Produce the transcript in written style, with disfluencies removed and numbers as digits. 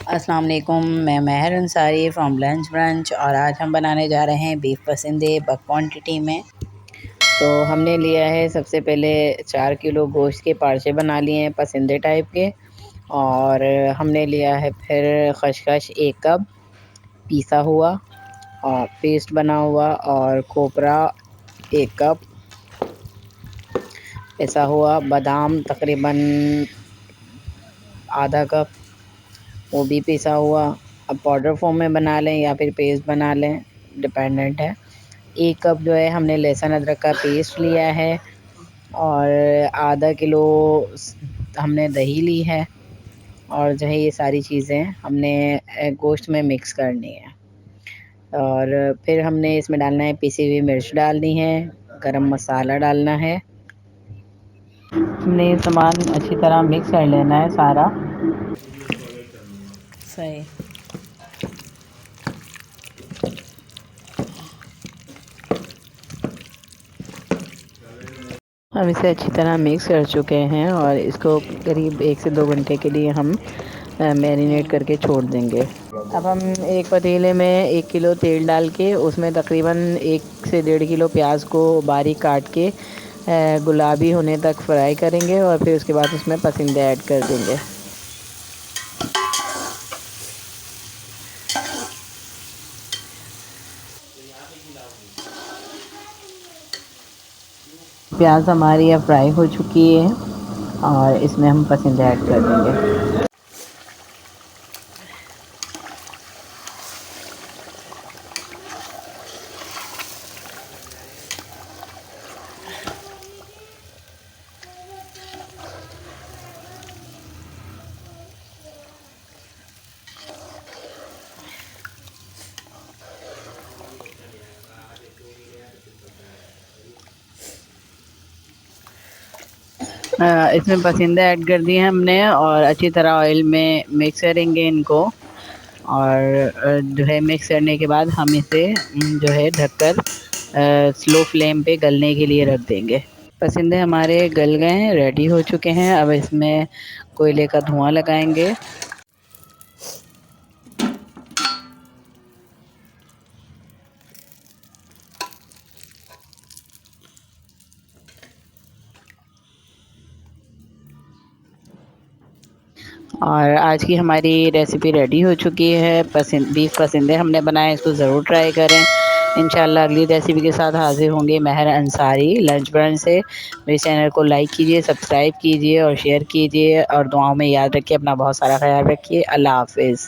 अस्सलाम वालेकुम। मैं महर अंसारी फ्रॉम लंच ब्रंच और आज हम बनाने जा रहे हैं बीफ पसंदे बग क्वांटिटी में। तो हमने लिया है सबसे पहले 4 किलो गोश्त के पार्चे बना लिए हैं पसंदे टाइप के। और हमने लिया है फिर खशखश 1 कप पीसा हुआ और पेस्ट बना हुआ, और खोपरा 1 कप पिसा हुआ, बादाम तकरीबन आधा कप वो भी पिसा हुआ। अब पाउडर फॉर्म में बना लें या फिर पेस्ट बना लें, डिपेंडेंट है। 1 कप जो है हमने लहसुन अदरक का पेस्ट लिया है, और आधा किलो हमने दही ली है। और जो है ये सारी चीज़ें हमने गोश्त में मिक्स करनी है। और फिर हमने इसमें डालना है पिसी हुई मिर्च डालनी है, गरम मसाला डालना है। हमने ये सामान अच्छी तरह मिक्स कर लेना है सारा। सही। हम इसे अच्छी तरह मिक्स कर चुके हैं और इसको करीब 1 से 2 घंटे के लिए हम मैरिनेट करके छोड़ देंगे। अब हम एक पतीले में 1 किलो तेल डाल के उसमें तकरीबन 1 से 1.5 किलो प्याज को बारीक काट के गुलाबी होने तक फ्राई करेंगे, और फिर उसके बाद उसमें पसंदे ऐड कर देंगे। प्याज हमारी अब फ्राई हो चुकी है और इसमें हम पसंदे ऐड कर देंगे। इसमें पसंदे ऐड कर दिए हमने और अच्छी तरह ऑयल में मिक्स करेंगे इनको। और जो है मिक्स करने के बाद हम इसे जो है ढककर स्लो फ्लेम पे गलने के लिए रख देंगे। पसंदे हमारे गल गए हैं, रेडी हो चुके हैं। अब इसमें कोयले का धुआं लगाएंगे। और आज की हमारी रेसिपी रेडी हो चुकी है। बीफ पसंदे हमने बनाए, इसको ज़रूर ट्राई करें। इंशाल्लाह अगली रेसिपी के साथ हाजिर होंगे। महर अंसारी लंच ब्रंच से। मेरे चैनल को लाइक कीजिए, सब्सक्राइब कीजिए और शेयर कीजिए, और दुआओं में याद रखिए। अपना बहुत सारा ख्याल रखिए। अल्लाह हाफिज़।